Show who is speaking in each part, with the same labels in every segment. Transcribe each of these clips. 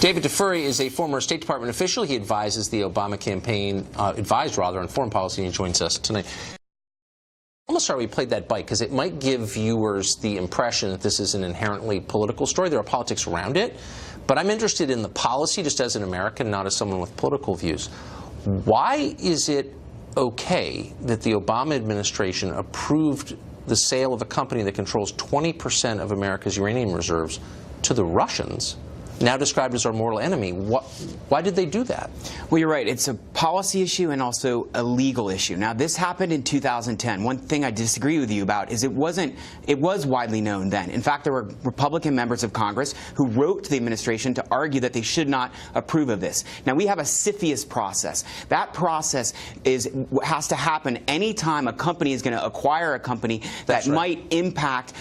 Speaker 1: David Tafuri is a former State Department official. He advises the Obama campaign, advised rather, on foreign policy, and he joins us tonight. Almost sorry we played that bite because it might give viewers the impression that this is an inherently political story. There are politics around it, but I'm interested in the policy just as an American, not as someone with political views. Why is it okay that the Obama administration approved the sale of a company that controls 20% of America's uranium reserves to the Russians, now described as our mortal enemy? Why did they do that?
Speaker 2: Well, you're right. It's a policy issue and also a legal issue. Now, this happened in 2010. One thing I disagree with you about is it was widely known then. In fact, there were Republican members of Congress who wrote to the administration to argue that they should not approve of this. Now, we have a CFIUS process. That process has to happen any time a company is going to acquire a company that might impact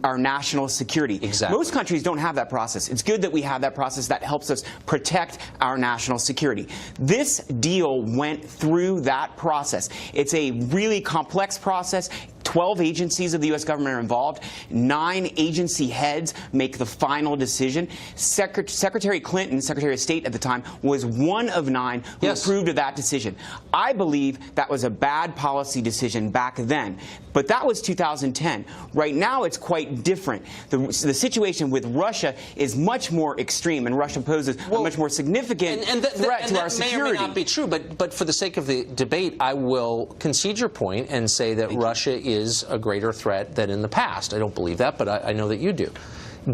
Speaker 2: our national security.
Speaker 1: Exactly.
Speaker 2: Most countries don't have that process. It's good that we have that process that helps us protect our national security. This deal went through that process. It's a really complex process. 12 agencies of the U.S. government are involved. 9 agency heads make the final decision. Secretary Clinton, Secretary of State at the time, was one of 9 who approved of that decision. I believe that was a bad policy decision back then, but that was 2010. Right now, it's quite different. The situation with Russia is much more extreme, and Russia poses a much more significant threat to our security.
Speaker 1: That may or may not be true, but for the sake of the debate, I will concede your point and say that Russia is a greater threat than in the past. I don't believe that, but I know that you do.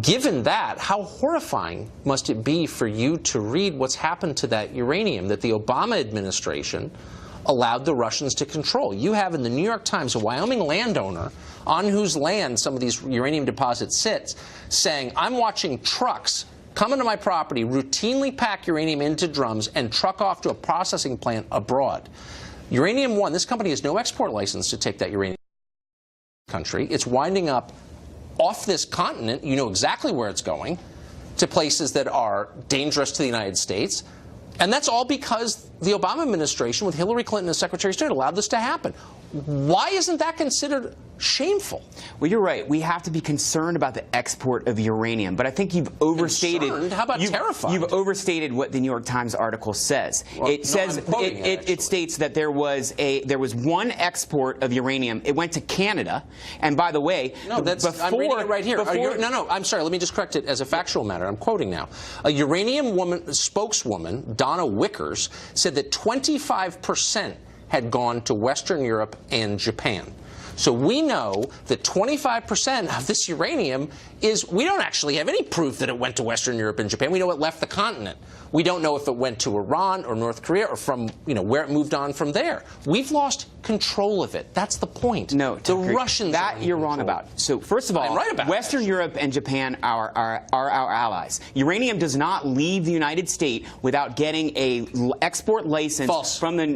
Speaker 1: Given that, how horrifying must it be for you to read what's happened to that uranium that the Obama administration allowed the Russians to control? You have in the New York Times a Wyoming landowner on whose land some of these uranium deposits sit, saying, I'm watching trucks come into my property, routinely pack uranium into drums, and truck off to a processing plant abroad. Uranium One, this company has no export license to take that uranium country. It's winding up off this continent. You know exactly where it's going, to places that are dangerous to the United States. And that's all because the Obama administration, with Hillary Clinton as Secretary of State, allowed this to happen. Why isn't that considered shameful?
Speaker 2: Well, you're right. We have to be concerned about the export of uranium. But I think you've overstated.
Speaker 1: Concerned? How about terrified?
Speaker 2: You've overstated what the New York Times article says.
Speaker 1: Well,
Speaker 2: it says it states that there was one export of uranium. It went to Canada. And by the way,
Speaker 1: no, I'm reading it right here. No, I'm sorry. Let me just correct it as a factual matter. I'm quoting now. A uranium spokeswoman, Donna Wickers, said that 25% had gone to Western Europe and Japan. So we know that 25% of this uranium we don't actually have any proof that it went to Western Europe and Japan. We know it left the continent. We don't know if it went to Iran or North Korea or from, where it moved on from there. We've lost control of it. That's the point.
Speaker 2: No,
Speaker 1: the Russians.
Speaker 2: That you're wrong about. So first of all, Western Europe and Japan are our allies. Uranium does not leave the United States without getting a export license from the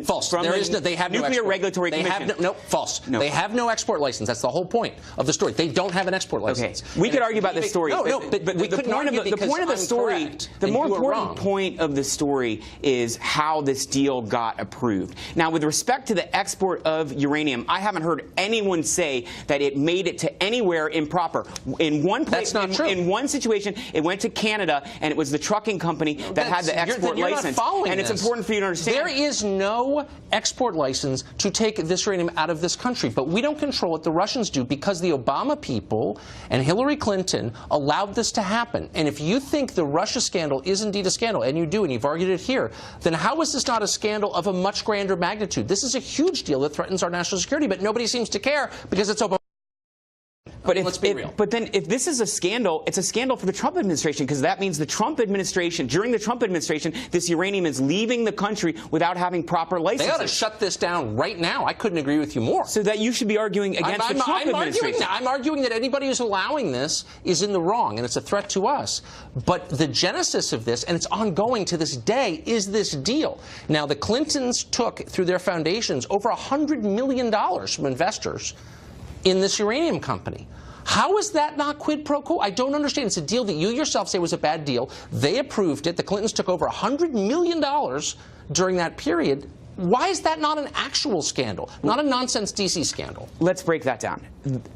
Speaker 2: Nuclear Regulatory Commission.
Speaker 1: False. No. They have no export license. That's the whole point of the story. They don't have an export license.
Speaker 2: Okay. We could argue about this story.
Speaker 1: But we couldn't argue because I'm correct.
Speaker 2: The more important point of the story is how this deal got approved. Now, with respect to the export of uranium, I haven't heard anyone say that it made it to anywhere improper. In one place,
Speaker 1: that's not true.
Speaker 2: In one situation, it went to Canada, and it was the trucking company that had the export license. And it's important for you to understand.
Speaker 1: There is no export license to take this uranium out of this country, but we don't control it. The Russians do, because the Obama people and Hillary Clinton allowed this to happen. And if you think the Russia scandal is indeed a scandal, and you do, and you've argued it here, then how is this not a scandal of a much grander magnitude? This is a huge deal that threatens our national security, but nobody seems to care because it's Obama.
Speaker 2: But
Speaker 1: let's be real.
Speaker 2: But then if this is a scandal, it's a scandal for the Trump administration, because that means the Trump administration, during the Trump administration, this uranium is leaving the country without having proper licenses.
Speaker 1: They ought to shut this down right now. I couldn't agree with you more.
Speaker 2: So that you should be arguing against the Trump administration.
Speaker 1: I'm arguing that anybody who's allowing this is in the wrong, and it's a threat to us. But the genesis of this, and it's ongoing to this day, is this deal. Now, the Clintons took, through their foundations, over $100 million from investors in this uranium company. How is that not quid pro quo? I don't understand. It's a deal that you yourself say was a bad deal. They approved it. The Clintons took over $100 million during that period.
Speaker 2: Why
Speaker 1: is that not an actual scandal, not a nonsense DC scandal?
Speaker 2: Let's break that down.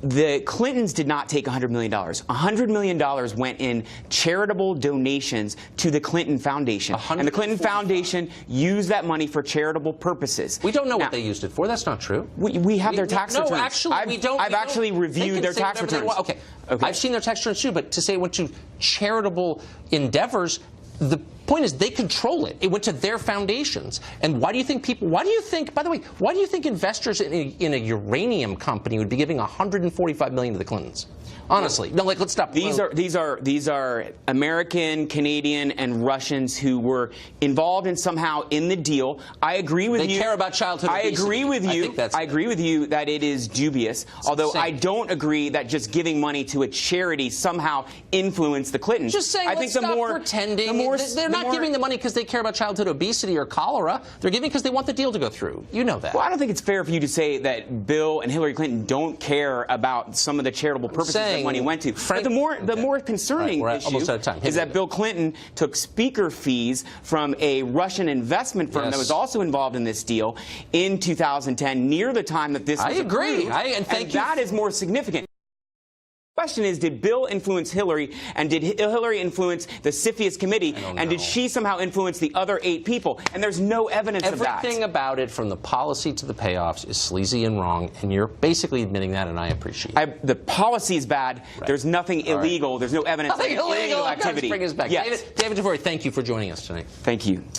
Speaker 2: The Clintons did not take $100 million. $100 million went in charitable donations to the Clinton Foundation. And the Clinton Foundation used that money for charitable purposes.
Speaker 1: We don't know what they used it for. That's not true.
Speaker 2: We have their tax returns.
Speaker 1: No, actually, we don't.
Speaker 2: I've actually reviewed their tax returns.
Speaker 1: Okay. I've seen their tax returns too, but to say it went to charitable endeavors, the point is they control it. It went to their foundations. And why do you think by the way, why do you think investors in a uranium company would be giving $145 million to the Clintons? Honestly, no. Let's stop.
Speaker 2: These are American, Canadian, and Russians who were involved somehow in the deal. I agree with you.
Speaker 1: They care about childhood obesity.
Speaker 2: I agree with you. I agree with you that it is dubious. Although I don't agree that just giving money to a charity somehow influenced the Clintons.
Speaker 1: Just saying. Let's stop pretending. They're not giving the money because they care about childhood obesity or cholera. They're giving because they want the deal to go through. You know that.
Speaker 2: Well, I don't think it's fair for you to say that Bill and Hillary Clinton don't care about some of the charitable purposes that money went to. But the more concerning issue is that Bill Clinton took speaker fees from a Russian investment firm that was also involved in this deal in 2010, near the time that this was
Speaker 1: approved.
Speaker 2: And that is more significant. The question is, did Bill influence Hillary, and did Hillary influence the CFIUS committee, and did she somehow influence the other 8 people? And there's no evidence of that.
Speaker 1: Everything about it, from the policy to the payoffs, is sleazy and wrong, and you're basically admitting that, and I appreciate it.
Speaker 2: The policy is bad. There's nothing illegal. There's no evidence of illegal activity.
Speaker 1: Bring us back.
Speaker 2: Yes.
Speaker 1: David Tafuri, thank you for joining us tonight.
Speaker 2: Thank you.